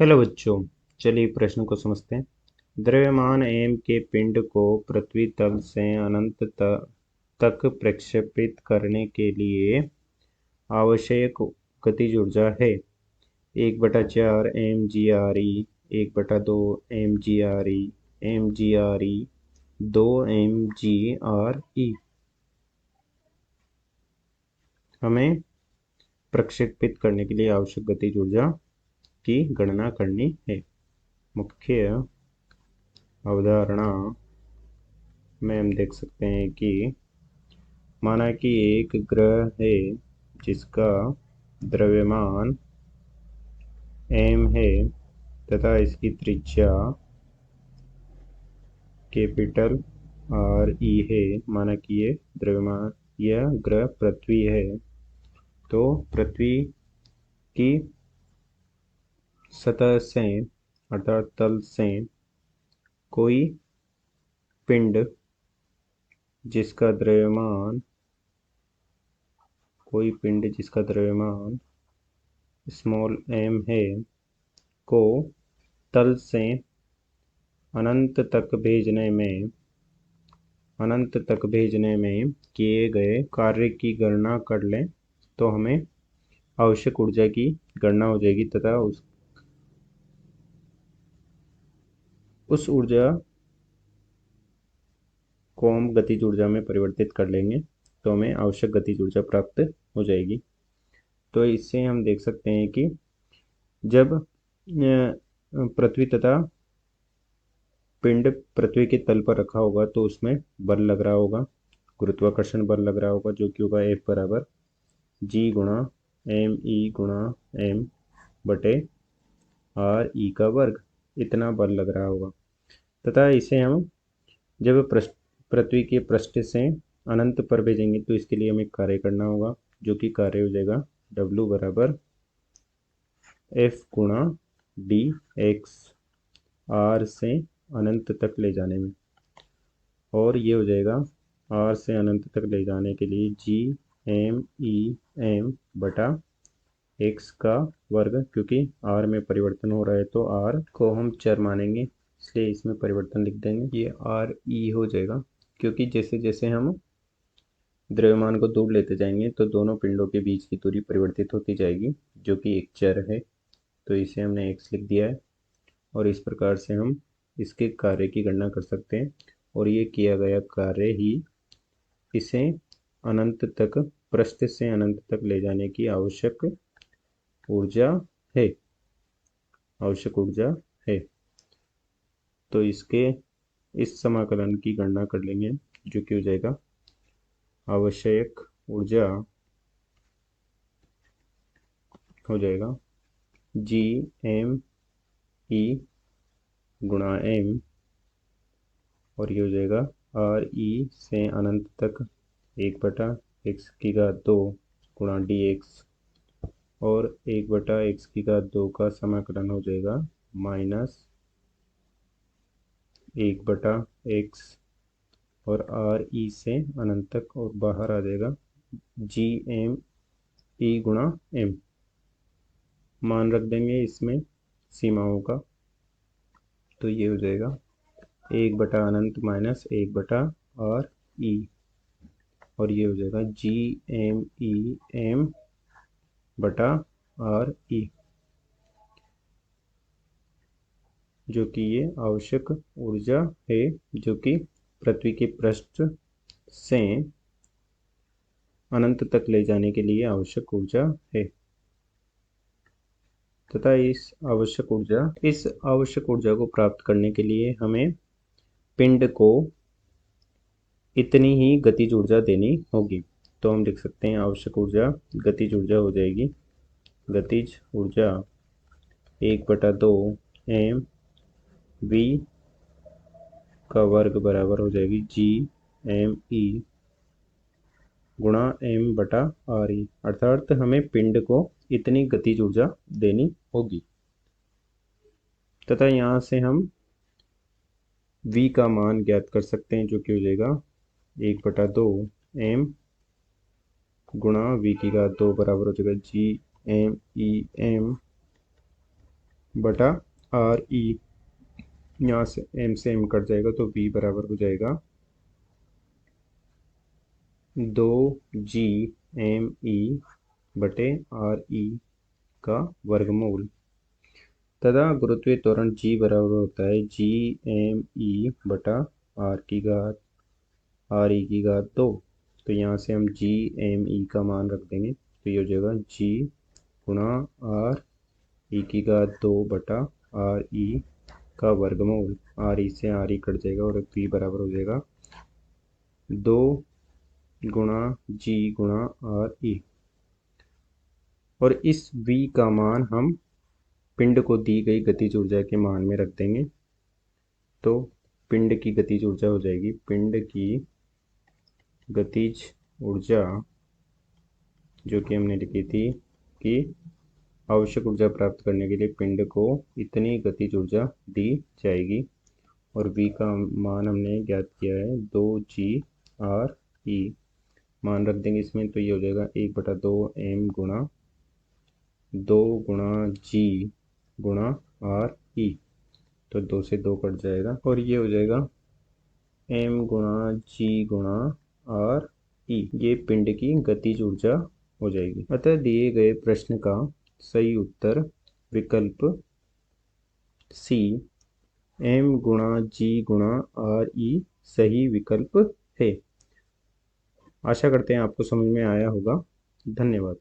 Hello बच्चों। चलिए प्रश्न को समझते हैं। द्रव्यमान एम के पिंड को पृथ्वी तल से अनंत तक प्रक्षेपित करने के लिए आवश्यक गतिज ऊर्जा है 1/4 mgre 1/2 mgre 2 mgre। हमें प्रक्षेपित करने के लिए आवश्यक गतिज ऊर्जा की गणना करनी है। मुख्य अवधारणा में हम देख सकते हैं कि माना कि एक ग्रह है जिसका द्रव्यमान m है तथा इसकी त्रिज्या कैपिटल RE है। माना कि यह ग्रह पृथ्वी है, तो पृथ्वी की सतह से अर्थात तल से कोई पिंड जिसका द्रव्यमान स्मॉल m है को तल से अनंत तक भेजने में किए गए कार्य की गणना कर लें तो हमें आवश्यक ऊर्जा की गणना हो जाएगी तथा उस ऊर्जा को हम गतिज ऊर्जा में परिवर्तित कर लेंगे तो हमें आवश्यक गतिज ऊर्जा प्राप्त हो जाएगी। तो इससे हम देख सकते हैं कि जब पृथ्वी तथा पिंड पृथ्वी के तल पर रखा होगा तो उसमें बल लग रहा होगा, गुरुत्वाकर्षण बल लग रहा होगा, जो कि होगा F बराबर G गुणा ME गुणा M बटे RE का वर्ग। इतना बल लग रहा होगा तथा इसे हम जब पृथ्वी के पृष्ठ से अनंत पर भेजेंगे तो इसके लिए हमें कार्य करना होगा, जो कि कार्य हो जाएगा W बराबर F गुणा dx R से अनंत तक ले जाने में, और ये हो जाएगा R से अनंत तक ले जाने के लिए GMEM बटा x का वर्ग, क्योंकि R में परिवर्तन हो रहा है तो R को हम चर मानेंगे इसलिए इसमें परिवर्तन लिख देंगे। ये RE हो जाएगा, क्योंकि जैसे जैसे हम द्रव्यमान को दूर लेते जाएंगे तो दोनों पिंडों के बीच की दूरी परिवर्तित होती जाएगी, जो कि एक चर है, तो इसे हमने x लिख दिया है। और इस प्रकार से हम इसके कार्य की गणना कर सकते हैं, और ये किया गया कार्य ही इसे अनंत तक पृष्ठ से अनंत तक ले जाने की आवश्यक ऊर्जा है। तो इस समाकलन की गणना कर लेंगे, जो कि हो जाएगा आवश्यक ऊर्जा हो जाएगा GME गुणा M, और ये हो जाएगा RE से अनंत तक 1/x² गुणा dx, और 1/x² का समाकलन हो जाएगा -1/x, और RE से अनंत तक और बाहर आ जाएगा GME गुणा M। मान रख देंगे इसमें सीमाओं का, तो ये हो जाएगा 1/अनंत माइनस 1/RE, और ये हो जाएगा GMEM बटा RE, जो कि ये आवश्यक ऊर्जा है जो कि पृथ्वी के पृष्ठ से अनंत तक ले जाने के लिए आवश्यक ऊर्जा है। तथा इस आवश्यक ऊर्जा को प्राप्त करने के लिए हमें पिंड को इतनी ही गतिज ऊर्जा देनी होगी। तो हम लिख सकते हैं आवश्यक ऊर्जा गतिज ऊर्जा हो जाएगी, गतिज ऊर्जा 1/2 mv का वर्ग बराबर हो जाएगी GME गुणा M/RE, अर्थात हमें पिंड को इतनी गतिज ऊर्जा देनी होगी। तथा यहाँ से हम V का मान ज्ञात कर सकते हैं, जो कि हो जाएगा 1/2 M गुणा V² बराबर हो जाएगा GMEM बटा आर ई, यहाँ से एम कट जाएगा तो v बराबर हो जाएगा 2 GME बटे आर ई का वर्गमूल तथा गुरुत्वीय त्वरण g बराबर होता है GME बटा आर ई की घात 2। तो यहाँ से हम GME का मान रख देंगे, तो ये हो जाएगा g गुणा आर ई की घात 2 बटा आर ई का वर्गमूल। आर ई से आर ई कट जाएगा और v बराबर हो जाएगा 2 गुणा g गुणा आर ई। और इस v का मान हम पिंड को दी गई गतिज ऊर्जा के मान में रख देंगे, तो पिंड की गतिज ऊर्जा हो जाएगी, पिंड की गतिज ऊर्जा जो कि हमने लिखी थी कि आवश्यक ऊर्जा प्राप्त करने के लिए पिंड को इतनी गतिज ऊर्जा दी जाएगी। और v का मान हमने ज्ञात किया है 2GRE, मान रख देंगे इसमें, तो ये हो जाएगा 1/2m गुणा 2 गुणा g गुणा आर ई, तो 2 से 2 कट जाएगा और ये हो जाएगा m गुणा g गुणा आर ई। ये पिंड की गतिज ऊर्जा हो जाएगी। अतः दिए गए प्रश्न का सही उत्तर विकल्प सी m गुणा g गुणा आर ई सही विकल्प है। आशा करते हैं आपको समझ में आया होगा। धन्यवाद।